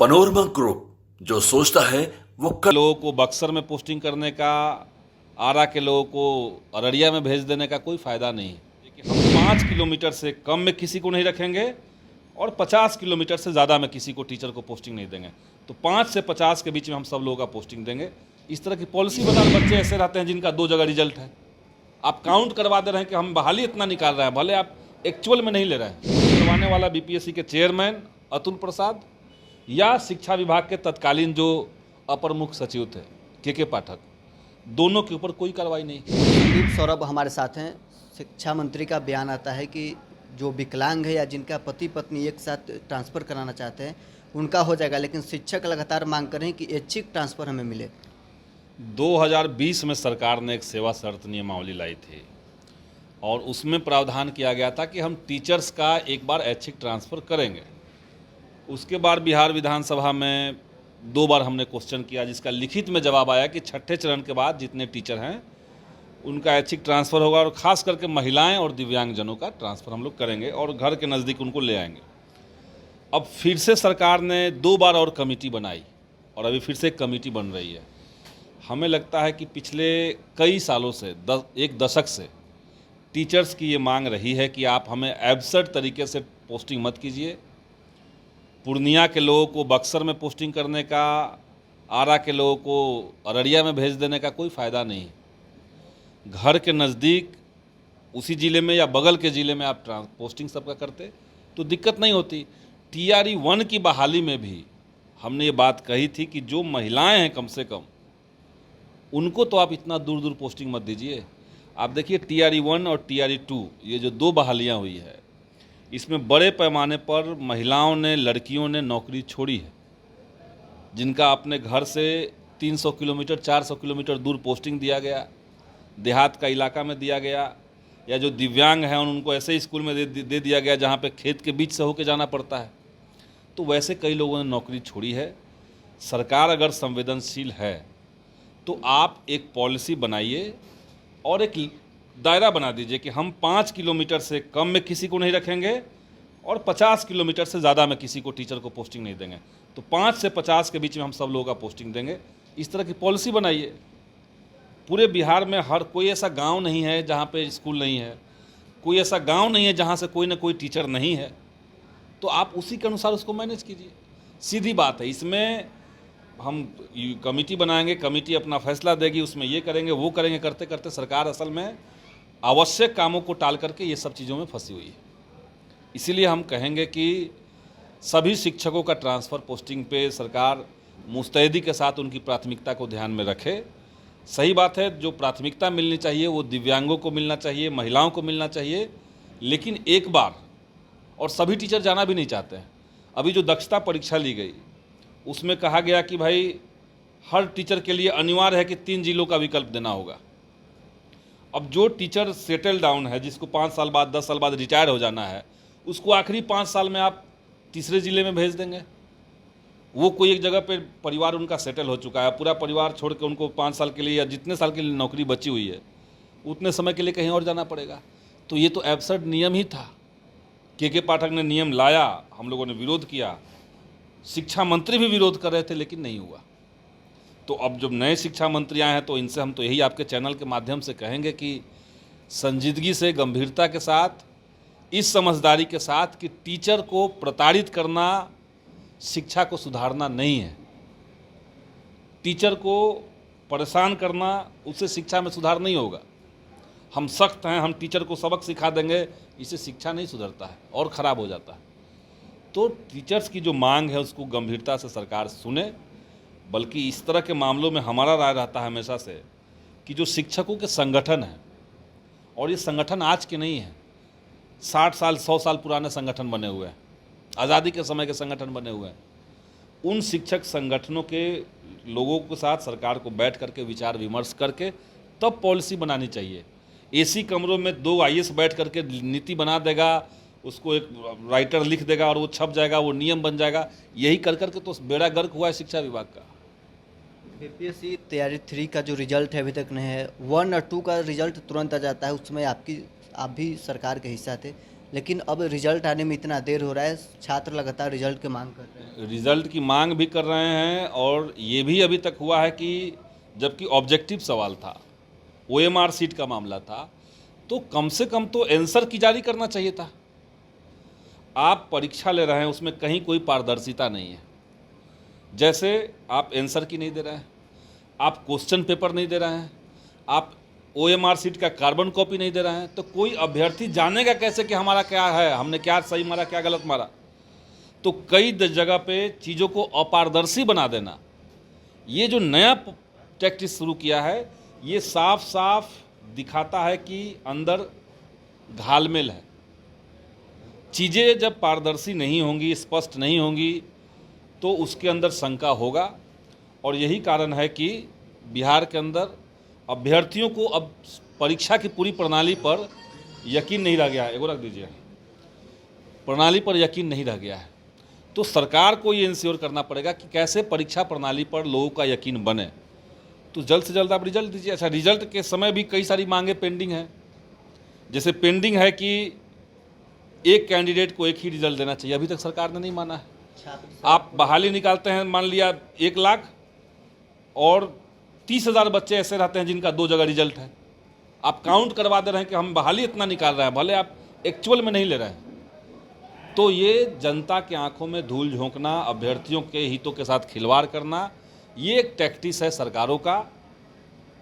Panorama group जो सोचता है वो लोगों को बक्सर में पोस्टिंग करने का, आरा के लोगों को अररिया में भेज देने का कोई फ़ायदा नहीं है। देखिए, हम 5 किलोमीटर से कम में किसी को नहीं रखेंगे और 50 किलोमीटर से ज़्यादा में किसी को टीचर को पोस्टिंग नहीं देंगे। तो 5 से 50 के बीच में हम सब लोगों का पोस्टिंग देंगे। इस तरह की पॉलिसी बना, बच्चे ऐसे रहते हैं जिनका 2 जगह रिजल्ट है। आप काउंट करवा दे रहे हैं कि हम बहाली इतना निकाल रहे हैं, भले आप एक्चुअल में नहीं ले रहे हैं। करवाने वाला बीपीएससी के चेयरमैन अतुल प्रसाद या शिक्षा विभाग के तत्कालीन जो अपर मुख्य सचिव थे के पाठक, दोनों के ऊपर कोई कार्रवाई नहीं। संदीप सौरभ हमारे साथ हैं। शिक्षा मंत्री का बयान आता है कि जो विकलांग है या जिनका पति पत्नी एक साथ ट्रांसफ़र कराना चाहते हैं उनका हो जाएगा, लेकिन शिक्षक लगातार मांग कर रहे हैं कि ऐच्छिक ट्रांसफ़र हमें मिले। 2020 में सरकार ने एक सेवा शर्त नियमावली लाई थी और उसमें प्रावधान किया गया था कि हम टीचर्स का एक बार ऐच्छिक ट्रांसफ़र करेंगे। उसके बाद बिहार विधानसभा में 2 बार हमने क्वेश्चन किया, जिसका लिखित में जवाब आया कि छठे चरण के बाद जितने टीचर हैं उनका ऐच्छिक ट्रांसफ़र होगा और ख़ास करके महिलाएं और दिव्यांगजनों का ट्रांसफ़र हम लोग करेंगे और घर के नज़दीक उनको ले आएंगे। अब फिर से सरकार ने 2 बार और कमेटी बनाई और अभी फिर से एक कमेटी बन रही है। हमें लगता है कि पिछले कई सालों से, एक दशक से टीचर्स की ये मांग रही है कि आप हमें एब्सर्ड तरीके से पोस्टिंग मत कीजिए। पूर्णिया के लोगों को बक्सर में पोस्टिंग करने का, आरा के लोगों को अररिया में भेज देने का कोई फ़ायदा नहीं। घर के नज़दीक उसी ज़िले में या बगल के ज़िले में आप पोस्टिंग सबका करते तो दिक्कत नहीं होती। TRE 1 की बहाली में भी हमने ये बात कही थी कि जो महिलाएं हैं कम से कम उनको तो आप इतना दूर दूर पोस्टिंग मत दीजिए। आप देखिए TRE 1 और TRE 2 ये जो 2 बहालियाँ हुई है, इसमें बड़े पैमाने पर महिलाओं ने, लड़कियों ने नौकरी छोड़ी है, जिनका अपने घर से 300 किलोमीटर 400 किलोमीटर दूर पोस्टिंग दिया गया, देहात का इलाका में दिया गया, या जो दिव्यांग हैं उनको ऐसे स्कूल में दे दिया गया जहाँ पे खेत के बीच से होकर जाना पड़ता है। तो वैसे कई लोगों ने नौकरी छोड़ी है। सरकार अगर संवेदनशील है तो आप एक पॉलिसी बनाइए और एक दायरा बना दीजिए कि हम 5 किलोमीटर से कम में किसी को नहीं रखेंगे और 50 किलोमीटर से ज़्यादा में किसी को टीचर को पोस्टिंग नहीं देंगे। तो 5 से 50 के बीच में हम सब लोगों का पोस्टिंग देंगे। इस तरह की पॉलिसी बनाइए। पूरे बिहार में हर कोई ऐसा गांव नहीं है जहां पे स्कूल नहीं है, कोई ऐसा गांव नहीं है जहां से कोई ना कोई टीचर नहीं है। तो आप उसी के अनुसार उसको मैनेज कीजिए। सीधी बात है। इसमें हम कमेटी बनाएंगे, कमेटी अपना फैसला देगी, उसमें ये करेंगे वो करेंगे, करते करते सरकार असल में आवश्यक कामों को टाल करके ये सब चीज़ों में फंसी हुई है। इसीलिए हम कहेंगे कि सभी शिक्षकों का ट्रांसफ़र पोस्टिंग पे सरकार मुस्तैदी के साथ उनकी प्राथमिकता को ध्यान में रखे। सही बात है, जो प्राथमिकता मिलनी चाहिए वो दिव्यांगों को मिलना चाहिए, महिलाओं को मिलना चाहिए, लेकिन एक बार, और सभी टीचर जाना भी नहीं चाहते हैं। अभी जो दक्षता परीक्षा ली गई उसमें कहा गया कि भाई हर टीचर के लिए अनिवार्य है कि 3 जिलों का विकल्प देना होगा। अब जो टीचर सेटल डाउन है, जिसको 5 साल बाद 10 साल बाद रिटायर हो जाना है, उसको आखिरी 5 साल में आप तीसरे ज़िले में भेज देंगे। वो कोई एक जगह पे परिवार उनका सेटल हो चुका है, पूरा परिवार छोड़ के उनको 5 साल के लिए या जितने साल के लिए नौकरी बची हुई है उतने समय के लिए कहीं और जाना पड़ेगा। तो ये तो एब्सर्ड नियम ही था। के पाठक ने नियम लाया, हम लोगों ने विरोध किया, शिक्षा मंत्री भी विरोध कर रहे थे, लेकिन नहीं हुआ। तो अब जब नए शिक्षा मंत्री आए हैं तो इनसे हम तो यही आपके चैनल के माध्यम से कहेंगे कि संजीदगी से, गंभीरता के साथ, इस समझदारी के साथ कि टीचर को प्रताड़ित करना शिक्षा को सुधारना नहीं है। टीचर को परेशान करना, उससे शिक्षा में सुधार नहीं होगा। हम सख्त हैं, हम टीचर को सबक सिखा देंगे, इससे शिक्षा नहीं सुधरता है और ख़राब हो जाता है। तो टीचर्स की जो मांग है उसको गंभीरता से सरकार सुने। बल्कि इस तरह के मामलों में हमारा राय रहता है हमेशा से कि जो शिक्षकों के संगठन हैं, और ये संगठन आज के नहीं हैं, 60 साल 100 साल पुराने संगठन बने हुए हैं, आज़ादी के समय के संगठन बने हुए हैं, उन शिक्षक संगठनों के लोगों के साथ सरकार को बैठ करके विचार विमर्श करके तब पॉलिसी बनानी चाहिए। एसी कमरों में 2 IAS बैठ करके नीति बना देगा, उसको एक राइटर लिख देगा और वो छप जाएगा, वो नियम बन जाएगा, यही कर करके तो बेड़ा गर्क हुआ है शिक्षा विभाग का। बीपीएससी तैयारी 3 का जो रिजल्ट है अभी तक नहीं है। 1 और 2 का रिजल्ट तुरंत आ जाता है, उसमें आप भी सरकार के हिस्सा थे, लेकिन अब रिजल्ट आने में इतना देर हो रहा है, छात्र लगातार रिजल्ट की मांग कर रहे हैं। रिजल्ट की मांग भी कर रहे हैं और ये भी अभी तक हुआ है कि जबकि ऑब्जेक्टिव सवाल था, ओएमआर सीट का मामला था, तो कम से कम तो आंसर की जारी करना चाहिए था। आप परीक्षा ले रहे हैं, उसमें कहीं कोई पारदर्शिता नहीं है। जैसे आप आंसर की नहीं दे रहे हैं, आप क्वेश्चन पेपर नहीं दे रहे हैं, आप ओएमआर सीट का कार्बन कॉपी नहीं दे रहे हैं, तो कोई अभ्यर्थी जानेगा कैसे कि हमारा क्या है, हमने क्या सही मारा क्या गलत मारा। तो कई जगह पे चीज़ों को अपारदर्शी बना देना, ये जो नया टैक्टिस शुरू किया है, ये साफ साफ दिखाता है कि अंदर घालमेल है। चीज़ें जब पारदर्शी नहीं होंगी, स्पष्ट नहीं होंगी, तो उसके अंदर शंका होगा। और यही कारण है कि बिहार के अंदर अभ्यर्थियों को अब परीक्षा की पूरी प्रणाली पर यकीन नहीं रह गया है। एगो रख दीजिए, प्रणाली पर यकीन नहीं रह गया है। तो सरकार को ये इंश्योर करना पड़ेगा कि कैसे परीक्षा प्रणाली पर लोगों का यकीन बने। तो जल्द से जल्द आप रिजल्ट दीजिए। अच्छा, रिजल्ट के समय भी कई सारी मांगे पेंडिंग हैं। जैसे पेंडिंग है कि एक कैंडिडेट को एक ही रिजल्ट देना चाहिए, अभी तक सरकार ने नहीं माना है। आप बहाली निकालते हैं, मान लिया 1 लाख, और 30,000 बच्चे ऐसे रहते हैं जिनका 2 जगह रिजल्ट है। आप काउंट करवा दे रहे हैं कि हम बहाली इतना निकाल रहे हैं, भले आप एक्चुअल में नहीं ले रहे हैं। तो ये जनता के आंखों में धूल झोंकना, अभ्यर्थियों के हितों के साथ खिलवाड़ करना, ये एक टैक्टिस है सरकारों का,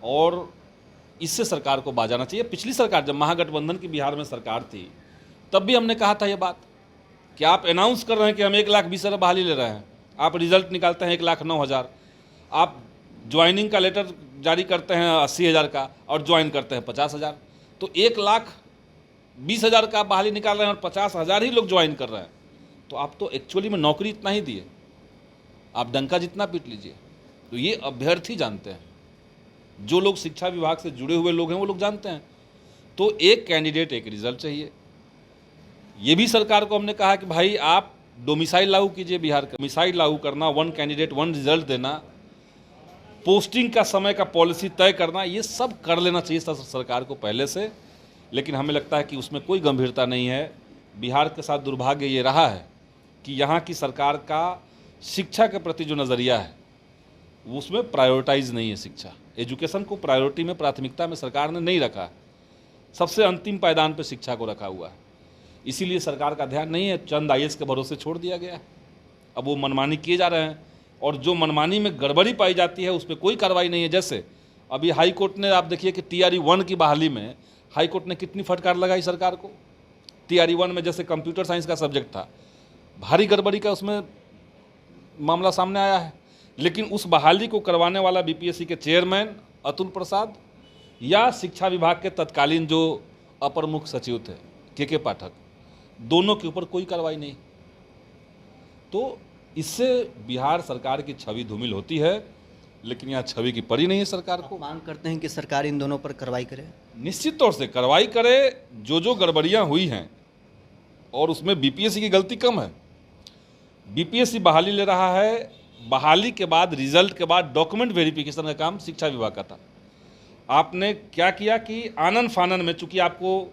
और इससे सरकार को बाजाना चाहिए। पिछली सरकार, जब महागठबंधन की बिहार में सरकार थी, तब भी हमने कहा था ये बात कि आप अनाउंस कर रहे हैं कि हम 1,20,000 बहाली ले रहे हैं, आप रिजल्ट निकालते हैं 1,09,000, आप ज्वाइनिंग का लेटर जारी करते हैं 80,000 का और ज्वाइन करते हैं 50,000। तो 1,20,000 का बहाली निकाल रहे हैं और 50,000 ही लोग ज्वाइन कर रहे हैं। तो आप तो एक्चुअली में नौकरी इतना ही दिए, आप डंका जितना पीट लीजिए। तो ये अभ्यर्थी जानते हैं, जो लोग शिक्षा विभाग से जुड़े हुए लोग हैं वो लोग जानते हैं। तो एक कैंडिडेट एक रिजल्ट चाहिए। ये भी सरकार को हमने कहा कि भाई आप डोमिसाइल लागू कीजिए, बिहार का डोमिसाइल लागू करना, 1 कैंडिडेट 1 रिजल्ट देना, पोस्टिंग का समय का पॉलिसी तय करना, ये सब कर लेना चाहिए सरकार को पहले से। लेकिन हमें लगता है कि उसमें कोई गंभीरता नहीं है। बिहार के साथ दुर्भाग्य ये रहा है कि यहाँ की सरकार का शिक्षा के प्रति जो नज़रिया है, उसमें प्रायोरिटाइज नहीं है। शिक्षा, एजुकेशन को प्रायोरिटी में, प्राथमिकता में सरकार ने नहीं रखा। सबसे अंतिम पायदान पर शिक्षा को रखा हुआ है। इसीलिए सरकार का ध्यान नहीं है, चंद आईएएस के भरोसे छोड़ दिया गया है। अब वो मनमानी किए जा रहे हैं, और जो मनमानी में गड़बड़ी पाई जाती है उस पर कोई कार्रवाई नहीं है। जैसे अभी हाई कोर्ट ने, आप देखिए कि TRE 1 की बहाली में हाई कोर्ट ने कितनी फटकार लगाई सरकार को। TRE 1 में जैसे कंप्यूटर साइंस का सब्जेक्ट था, भारी गड़बड़ी का उसमें मामला सामने आया है। लेकिन उस बहाली को करवाने वाला BPSC के चेयरमैन अतुल प्रसाद या शिक्षा विभाग के तत्कालीन जो अपर मुख्य सचिव थे के पाठक, दोनों के ऊपर कोई कार्रवाई नहीं। तो इससे बिहार सरकार की छवि धूमिल होती है, लेकिन यहाँ छवि की पड़ी नहीं है सरकार को। मांग करते हैं कि सरकार इन दोनों पर कार्रवाई करे। निश्चित तौर से कार्रवाई करे। जो गड़बड़ियाँ हुई हैं, और उसमें BPSC की गलती कम है। BPSC बहाली ले रहा है, बहाली के बाद, रिजल्ट के बाद डॉक्यूमेंट वेरिफिकेशन का काम शिक्षा विभाग का था। आपने क्या किया कि आनन फानन में, चूंकि आपको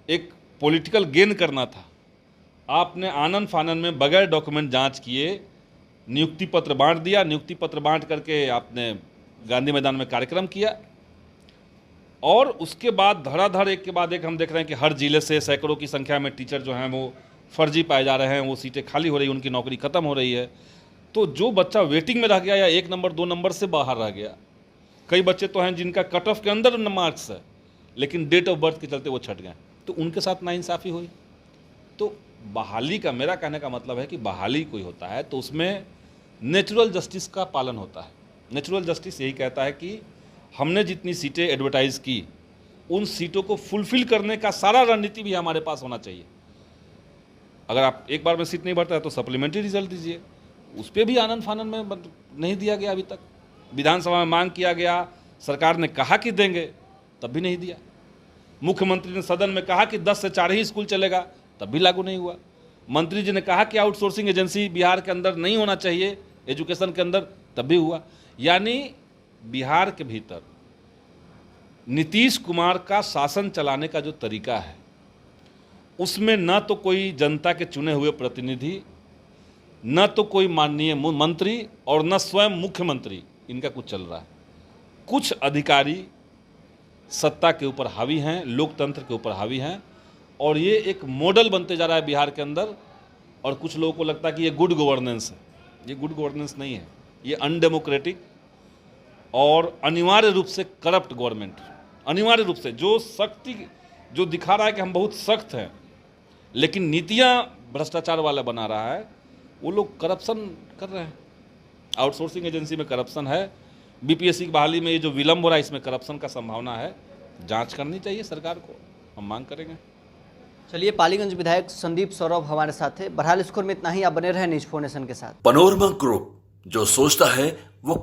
एक पॉलिटिकल गेन करना था, आपने आनन फानन में बगैर डॉक्यूमेंट जांच किए नियुक्ति पत्र बांट दिया। नियुक्ति पत्र बांट करके आपने गांधी मैदान में कार्यक्रम किया, और उसके बाद धड़ाधड़ एक के बाद एक हम देख रहे हैं कि हर जिले से सैकड़ों की संख्या में टीचर जो हैं वो फर्जी पाए जा रहे हैं, वो सीटें खाली हो रही, उनकी नौकरी खत्म हो रही है। तो जो बच्चा वेटिंग में रह गया या 1 नंबर 2 नंबर से बाहर रह गया, कई बच्चे तो हैं जिनका कट ऑफ के अंदर मार्क्स है, लेकिन डेट ऑफ बर्थ के चलते वो छट गए, तो उनके साथ नाइंसाफ़ी हुई। तो बहाली का, मेरा कहने का मतलब है कि बहाली कोई होता है तो उसमें नेचुरल जस्टिस का पालन होता है। नेचुरल जस्टिस यही कहता है कि हमने जितनी सीटें एडवर्टाइज़ की, उन सीटों को फुलफिल करने का सारा रणनीति भी हमारे पास होना चाहिए। अगर आप एक बार में सीट नहीं भरता है तो सप्लीमेंट्री रिजल्ट दीजिए। उस पर भी आनन फानन में नहीं दिया गया। अभी तक विधानसभा में मांग किया गया, सरकार ने कहा कि देंगे, तब भी नहीं दिया। मुख्यमंत्री ने सदन में कहा कि 10 से 4 ही स्कूल चलेगा, तब भी लागू नहीं हुआ। मंत्री जी ने कहा कि आउटसोर्सिंग एजेंसी बिहार के अंदर नहीं होना चाहिए एजुकेशन के अंदर, तब भी हुआ। यानी बिहार के भीतर नीतीश कुमार का शासन चलाने का जो तरीका है, उसमें न तो कोई जनता के चुने हुए प्रतिनिधि, न तो कोई माननीय मंत्री और न स्वयं मुख्यमंत्री इनका कुछ चल रहा है। कुछ अधिकारी सत्ता के ऊपर हावी हैं, लोकतंत्र के ऊपर हावी हैं, और ये एक मॉडल बनते जा रहा है बिहार के अंदर। और कुछ लोगों को लगता है कि ये गुड गवर्नेंस है। ये गुड गवर्नेंस नहीं है, ये अनडेमोक्रेटिक और अनिवार्य रूप से करप्ट गवर्नमेंट, अनिवार्य रूप से जो दिखा रहा है कि हम बहुत सख्त हैं, लेकिन नीतियां भ्रष्टाचार वाला बना रहा है। वो लोग करप्शन कर रहे हैं, आउटसोर्सिंग एजेंसी में करप्शन है, बीपीएससी की बहाली में ये जो विलंब हो रहा है इसमें करप्शन का संभावना है। जांच करनी चाहिए सरकार को, हम मांग करेंगे। चलिए, पालीगंज विधायक संदीप सौरभ हमारे साथ है। बहरहाल स्कोर में इतना ही, आप बने रहे न्यूज़ 4 नेशन के साथ। पनोरमा ग्रुप, जो सोचता है वो